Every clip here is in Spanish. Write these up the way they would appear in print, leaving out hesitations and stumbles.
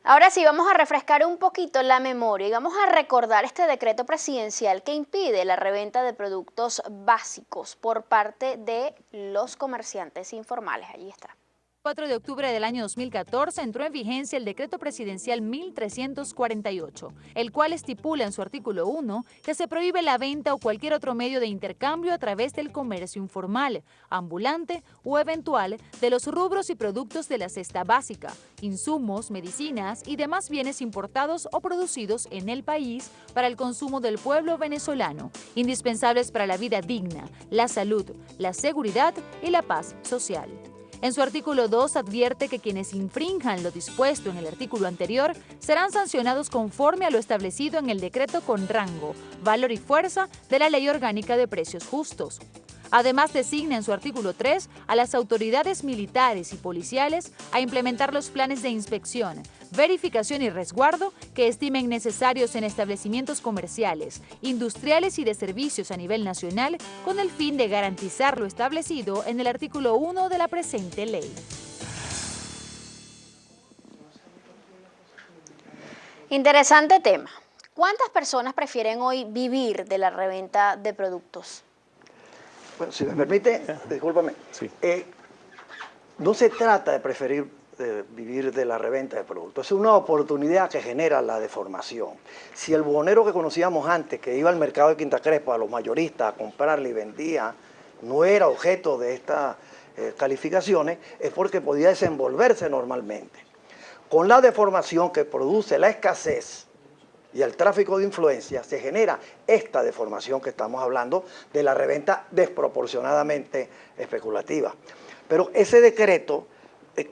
Ahora sí, vamos a refrescar un poquito la memoria y vamos a recordar este decreto presidencial que impide la reventa de productos básicos por parte de los comerciantes informales. Allí está. 4 de octubre del año 2014 entró en vigencia el decreto presidencial 1348, el cual estipula en su artículo 1 que se prohíbe la venta o cualquier otro medio de intercambio a través del comercio informal, ambulante o eventual de los rubros y productos de la cesta básica, insumos, medicinas y demás bienes importados o producidos en el país para el consumo del pueblo venezolano, indispensables para la vida digna, la salud, la seguridad y la paz social. En su artículo 2 advierte que quienes infrinjan lo dispuesto en el artículo anterior serán sancionados conforme a lo establecido en el decreto con rango, valor y fuerza de la Ley Orgánica de Precios Justos. Además, designa en su artículo 3 a las autoridades militares y policiales a implementar los planes de inspección, verificación y resguardo que estimen necesarios en establecimientos comerciales, industriales y de servicios a nivel nacional con el fin de garantizar lo establecido en el artículo 1 de la presente ley. Interesante tema. ¿Cuántas personas prefieren hoy vivir de la reventa de productos? Bueno, si me permite, discúlpame, Sí. No se trata de preferir vivir de la reventa de productos, es una oportunidad que genera la deformación. Si el buhonero que conocíamos antes, que iba al mercado de Quinta Crespo, a los mayoristas a comprarle y vendía, no era objeto de estas calificaciones, es porque podía desenvolverse normalmente. Con la deformación que produce la escasez y el tráfico de influencia, se genera esta deformación que estamos hablando de la reventa desproporcionadamente especulativa. Pero ese decreto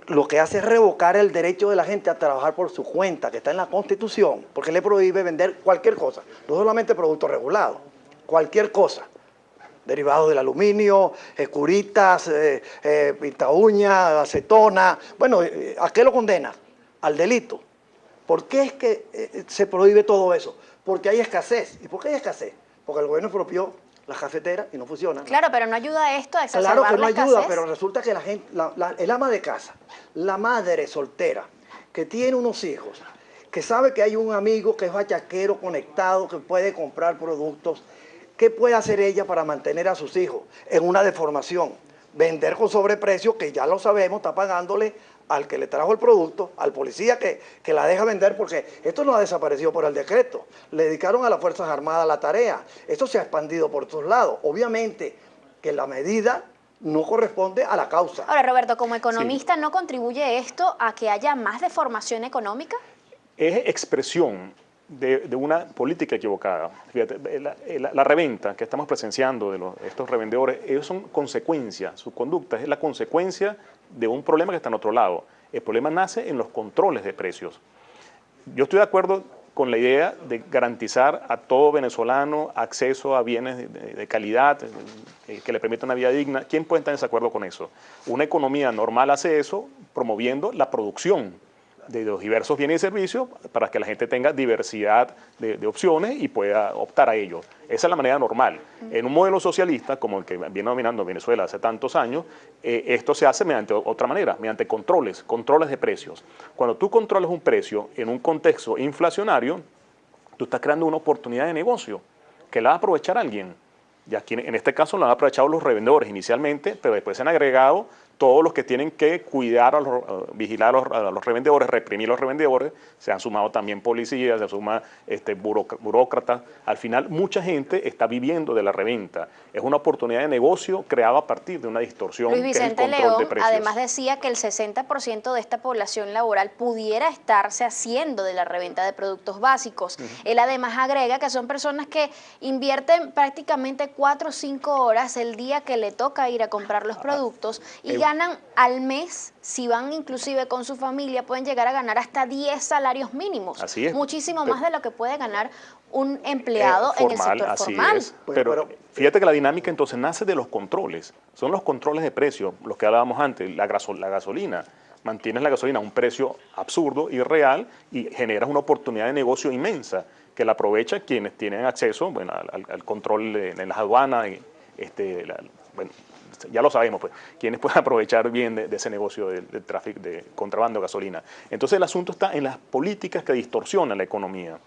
lo que hace es revocar el derecho de la gente a trabajar por su cuenta, que está en la Constitución, porque le prohíbe vender cualquier cosa, no solamente productos regulados, cualquier cosa, derivados del aluminio, curitas, pinta uñas, acetona. Bueno, ¿a qué lo condena? Al delito. ¿Por qué es que se prohíbe todo eso? Porque hay escasez. ¿Y por qué hay escasez? Porque el gobierno expropió las cafeteras y no funcionan. Claro, pero no ayuda esto a exacerbar Claro que no la ayuda, escasez. pero resulta que la gente, el ama de casa, la madre soltera, que tiene unos hijos, que sabe que hay un amigo que es bachaquero conectado, que puede comprar productos, ¿qué puede hacer ella para mantener a sus hijos en una deformación? Vender con sobreprecio, que ya lo sabemos, está pagándole al que le trajo el producto, al policía que la deja vender, porque esto no ha desaparecido por el decreto. Le dedicaron a las Fuerzas Armadas la tarea. Esto se ha expandido por todos lados. Obviamente que la medida no corresponde a la causa. Ahora, Roberto, como economista, ¿no contribuye esto a que haya más deformación económica? Es expresión de una política equivocada. Fíjate, la reventa que estamos presenciando de estos revendedores, ellos son consecuencias, su conducta es la consecuencia de un problema que está en otro lado. El problema nace en los controles de precios. Yo estoy de acuerdo con la idea de garantizar a todo venezolano acceso a bienes de calidad, que le permitan una vida digna. ¿Quién puede estar en desacuerdo con eso? Una economía normal hace eso promoviendo la producción de los diversos bienes y servicios para que la gente tenga diversidad de opciones y pueda optar a ellos. Esa es la manera normal. En un modelo socialista, como el que viene dominando Venezuela hace tantos años, esto se hace mediante otra manera, mediante controles de precios. Cuando tú controlas un precio en un contexto inflacionario, tú estás creando una oportunidad de negocio que la va a aprovechar alguien. Y aquí, en este caso, lo han aprovechado los revendedores inicialmente, pero después se han agregado todos los que tienen que cuidar, vigilar a los revendedores, reprimir a los revendedores. Se han sumado también policías, se suma burócratas. Al final, mucha gente está viviendo de la reventa. Es una oportunidad de negocio creada a partir de una distorsión Luis que es el Vicente control León de precios. además decía que el 60% de esta población laboral pudiera estarse haciendo de la reventa de productos básicos. Él además agrega que son personas que invierten prácticamente 4 o 5 horas el día que le toca ir a comprar los productos y ganan al mes, si van inclusive con su familia, pueden llegar a ganar hasta 10 salarios mínimos. Así es. Muchísimo más de lo que puede ganar un empleado en el sector formal. Es. Pero fíjate que la dinámica entonces nace de los controles. Son los controles de precios, los que hablábamos antes, la gasolina. Mantienes la gasolina a un precio absurdo, irreal, y generas una oportunidad de negocio inmensa que la aprovechan quienes tienen acceso, bueno, al control en las aduanas, bueno, ya lo sabemos, pues, quienes pueden aprovechar bien de ese negocio del tráfico de contrabando de gasolina. Entonces el asunto está en las políticas que distorsionan la economía.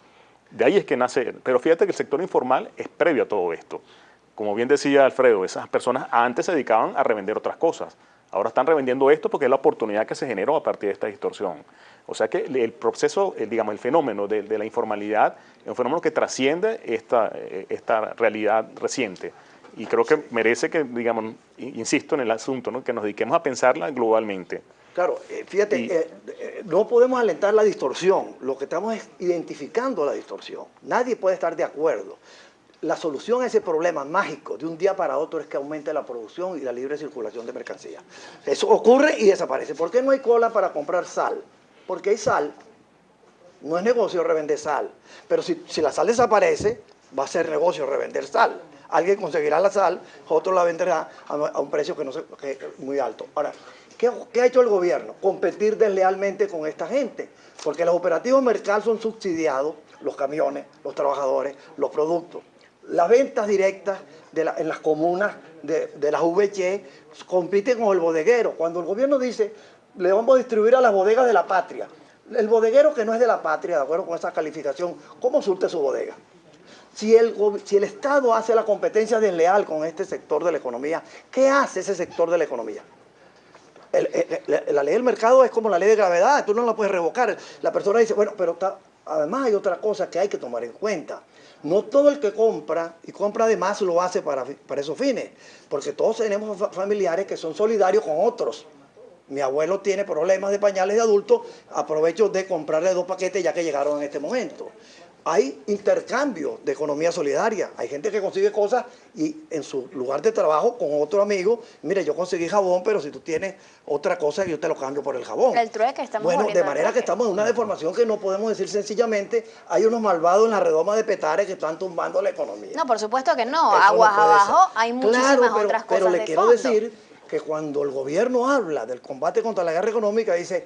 De ahí es que nace, pero fíjate que el sector informal es previo a todo esto. Como bien decía Alfredo, esas personas antes se dedicaban a revender otras cosas. Ahora están revendiendo esto porque es la oportunidad que se generó a partir de esta distorsión. O sea que el proceso, digamos, el fenómeno de la informalidad es un fenómeno que trasciende esta realidad reciente. Y creo que merece que, digamos, insisto en el asunto, ¿no?, que nos dediquemos a pensarla globalmente. Claro, fíjate, no podemos alentar la distorsión, lo que estamos es identificando la distorsión. Nadie puede estar de acuerdo. La solución a ese problema mágico de un día para otro es que aumente la producción y la libre circulación de mercancías. Eso ocurre y desaparece. ¿Por qué no hay cola para comprar sal? Porque hay sal. No es negocio revender sal. Pero si la sal desaparece, va a ser negocio revender sal. Alguien conseguirá la sal, otro la venderá a un precio que es muy alto. Ahora, ¿qué ha hecho el gobierno? Competir deslealmente con esta gente. Porque los operativos mercal son subsidiados, los camiones, los trabajadores, los productos. Las ventas directas en las comunas de las VC compiten con el bodeguero. Cuando el gobierno dice, le vamos a distribuir a las bodegas de la patria, el bodeguero que no es de la patria, de acuerdo con esa calificación, ¿cómo surte su bodega? Si el Estado hace la competencia desleal con este sector de la economía, ¿qué hace ese sector de la economía? La ley del mercado es como la ley de gravedad, tú no la puedes revocar. La persona dice, bueno, pero además hay otra cosa que hay que tomar en cuenta. No todo el que compra y compra de más lo hace para esos fines, porque todos tenemos familiares que son solidarios con otros. Mi abuelo tiene problemas de pañales de adulto, aprovecho de comprarle 2 paquetes ya que llegaron en este momento. Hay intercambio de economía solidaria. Hay gente que consigue cosas y en su lugar de trabajo con otro amigo, mire, yo conseguí jabón, pero si tú tienes otra cosa, yo te lo cambio por el jabón. El trueque, estamos Bueno, de manera que estamos en una deformación que no podemos decir sencillamente, hay unos malvados en la redoma de Petare que están tumbando la economía. No, por supuesto que no. Eso Aguas no puede abajo ser. hay muchísimas otras cosas pero le de quiero fondo. decir que cuando el gobierno habla del combate contra la guerra económica, dice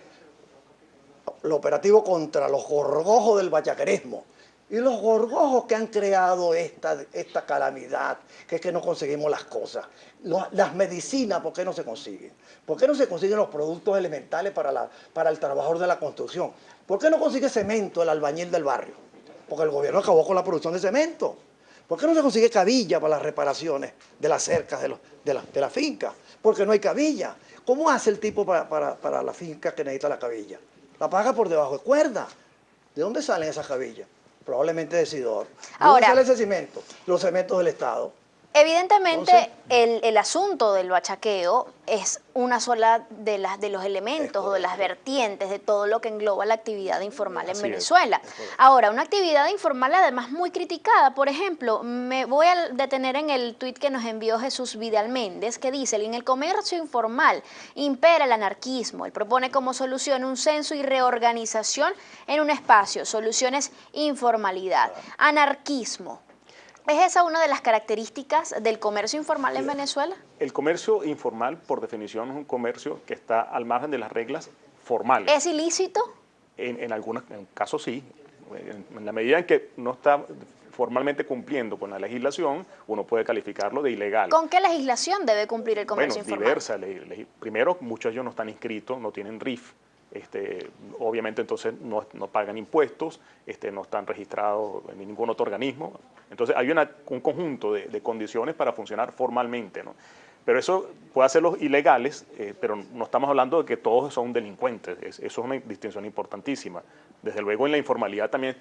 el operativo contra los gorgojos del bachaquerismo. Y los gorgojos que han creado esta calamidad, que es que no conseguimos las cosas. Las medicinas, ¿por qué no se consiguen? ¿Por qué no se consiguen los productos elementales para el trabajador de la construcción? ¿Por qué no consigue cemento el albañil del barrio? Porque el gobierno acabó con la producción de cemento. ¿Por qué no se consigue cabilla para las reparaciones de las cercas de la finca? Porque no hay cabilla. ¿Cómo hace el tipo para la finca que necesita la cabilla? La paga por debajo de cuerda. ¿De dónde salen esas cabillas? Probablemente de Sidor. ¿De dónde sale ese cemento? Los cementos del Estado. Evidentemente, el asunto del bachaqueo es una sola de los elementos o de las vertientes de todo lo que engloba la actividad informal en Venezuela. Ahora, una actividad informal además muy criticada. Por ejemplo, me voy a detener en el tuit que nos envió Jesús Vidal Méndez, que dice, en el comercio informal impera el anarquismo. Él propone como solución un censo y reorganización en un espacio. Soluciones informalidad. Anarquismo. ¿Es esa una de las características del comercio informal en Venezuela? El comercio informal, por definición, es un comercio que está al margen de las reglas formales. ¿Es ilícito? En algunos casos sí. En la medida en que no está formalmente cumpliendo con la legislación, uno puede calificarlo de ilegal. ¿Con qué legislación debe cumplir el comercio informal? Diversa. Primero, muchos de ellos no están inscritos, no tienen RIF. Obviamente entonces no pagan impuestos, no están registrados en ningún otro organismo. Entonces hay un conjunto de condiciones para funcionar formalmente, ¿no? Pero eso puede hacerlos ilegales, pero no estamos hablando de que todos son delincuentes. Eso es una distinción importantísima. Desde luego en la informalidad también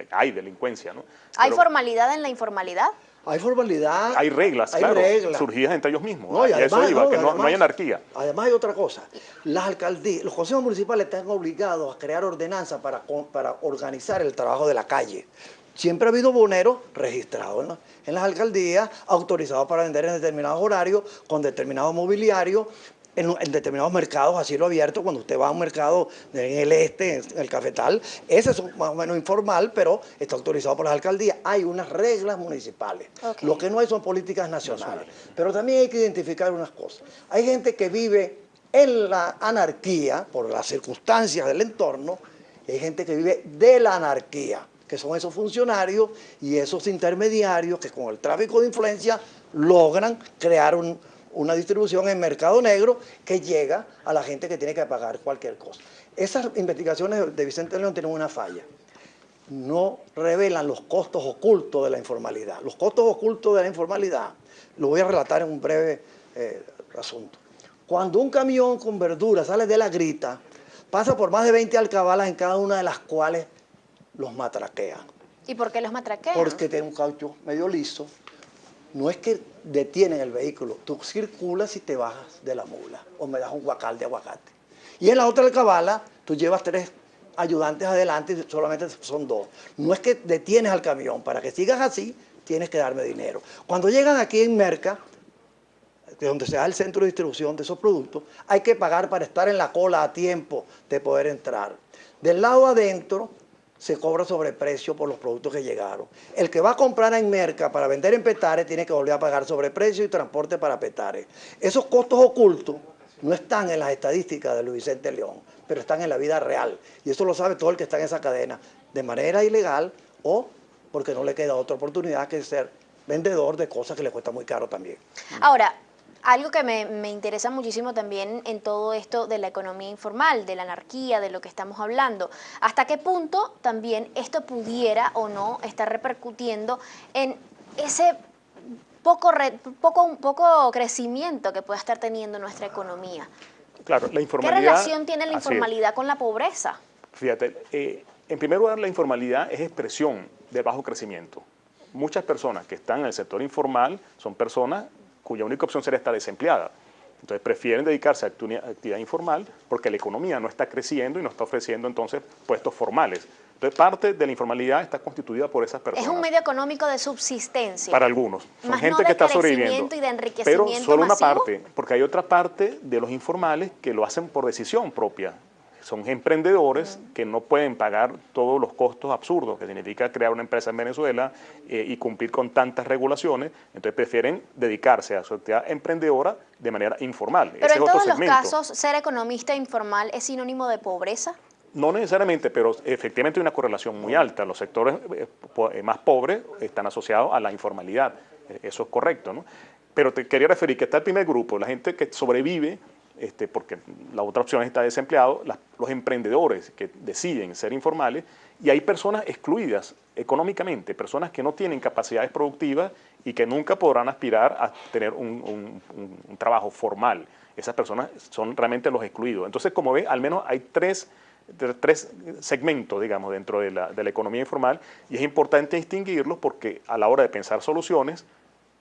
hay delincuencia, ¿no? ¿Hay formalidad en la informalidad? Hay formalidad. Hay reglas, claro, surgidas entre ellos mismos. No, y además, eso iba, que no hay anarquía. Además hay otra cosa. Las alcaldías, los consejos municipales están obligados a crear ordenanzas para organizar el trabajo de la calle. Siempre ha habido boneros registrados en las alcaldías, autorizados para vender en determinados horarios, con determinado mobiliario, en determinados mercados a cielo abierto. Cuando usted va a un mercado en el este, en el Cafetal, ese es más o menos informal, pero está autorizado por las alcaldías. Hay unas reglas municipales. Okay. Lo que no hay son políticas nacionales. Pero también hay que identificar unas cosas. Hay gente que vive en la anarquía, por las circunstancias del entorno, y hay gente que vive de la anarquía. que son esos funcionarios y esos intermediarios que con el tráfico de influencia logran crear una distribución en mercado negro que llega a la gente que tiene que pagar cualquier cosa. Esas investigaciones de Vicente León tienen una falla. No revelan los costos ocultos de la informalidad. Los costos ocultos de la informalidad, lo voy a relatar en un breve asunto. Cuando un camión con verduras sale de La Grita, pasa por más de 20 alcabalas, en cada una de las cuales los matraquean. ¿Y por qué los matraquean? Porque tiene un caucho medio liso. No es que detienen el vehículo, tú circulas y te bajas de la mula o me das un guacal de aguacate. Y en la otra alcabala tú llevas 3 ayudantes adelante y solamente son 2. No es que detienes al camión, para que sigas así tienes que darme dinero. Cuando llegan aquí en Merca, de donde se da el centro de distribución de esos productos, hay que pagar para estar en la cola a tiempo de poder entrar. Del lado adentro se cobra sobreprecio por los productos que llegaron. El que va a comprar en Merca para vender en Petare tiene que volver a pagar sobreprecio y transporte para Petare. Esos costos ocultos no están en las estadísticas de Luis Vicente León, pero están en la vida real. Y eso lo sabe todo el que está en esa cadena, de manera ilegal o porque no le queda otra oportunidad que ser vendedor de cosas que le cuesta muy caro también. Ahora, algo que me interesa muchísimo también en todo esto de la economía informal, de la anarquía, de lo que estamos hablando, ¿hasta qué punto también esto pudiera o no estar repercutiendo en ese poco crecimiento que pueda estar teniendo nuestra economía? Claro, la informalidad... ¿Qué relación tiene la informalidad con la pobreza? Fíjate, en primer lugar, la informalidad es expresión de bajo crecimiento. Muchas personas que están en el sector informal son personas cuya única opción sería estar desempleada. Entonces prefieren dedicarse a actividad informal porque la economía no está creciendo y no está ofreciendo entonces puestos formales. Entonces parte de la informalidad está constituida por esas personas. Es un medio económico de subsistencia. Para algunos. Son más gente no de que está sobreviviendo. Y de enriquecimiento pero solo masivo. una parte, porque hay otra parte de los informales que lo hacen por decisión propia. Son emprendedores que no pueden pagar todos los costos absurdos que significa crear una empresa en Venezuela y cumplir con tantas regulaciones, entonces prefieren dedicarse a su actividad emprendedora de manera informal. Pero ese en es otro todos los segmento. casos, ser economista informal es sinónimo de pobreza. No necesariamente, pero efectivamente hay una correlación muy alta. Los sectores más pobres están asociados a la informalidad. Eso es correcto, ¿no? Pero te quería referir que está el primer grupo, la gente que sobrevive, porque la otra opción está desempleado, los emprendedores que deciden ser informales, y hay personas excluidas económicamente, personas que no tienen capacidades productivas y que nunca podrán aspirar a tener un trabajo formal. Esas personas son realmente los excluidos. Entonces, como ve, al menos hay tres segmentos, digamos, dentro de la economía informal, y es importante distinguirlos porque a la hora de pensar soluciones,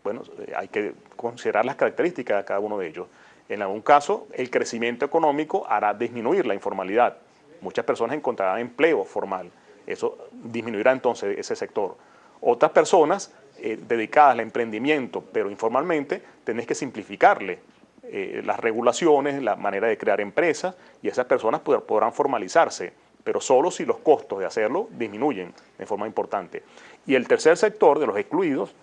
bueno, hay que considerar las características de cada uno de ellos. En algún caso, el crecimiento económico hará disminuir la informalidad. Muchas personas encontrarán empleo formal. Eso disminuirá entonces ese sector. Otras personas dedicadas al emprendimiento, pero informalmente, tenés que simplificarle las regulaciones, la manera de crear empresas, y esas personas podrán formalizarse, pero solo si los costos de hacerlo disminuyen de forma importante. Y el tercer sector de los excluidos,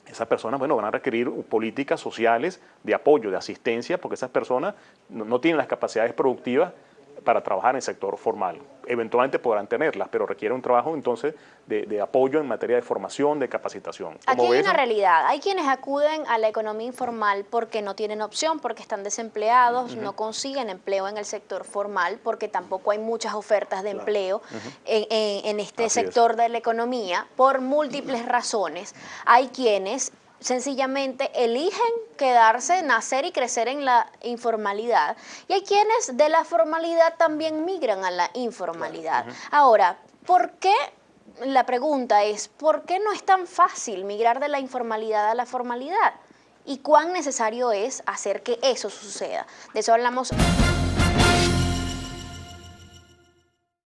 esas personas, bueno, van a requerir políticas sociales de apoyo, de asistencia, porque esas personas no tienen las capacidades productivas para trabajar en el sector formal. Eventualmente podrán tenerlas, pero requiere un trabajo entonces de apoyo en materia de formación, de capacitación. Aquí hay una realidad. Hay quienes acuden a la economía informal porque no tienen opción, porque están desempleados, no consiguen empleo en el sector formal, porque tampoco hay muchas ofertas de empleo en este sector de la economía, por múltiples razones. Hay quienes sencillamente eligen quedarse, nacer y crecer en la informalidad. Y hay quienes de la formalidad también migran a la informalidad. Ahora, ¿por qué? La pregunta es, ¿por qué no es tan fácil migrar de la informalidad a la formalidad? ¿Y cuán necesario es hacer que eso suceda? De eso hablamos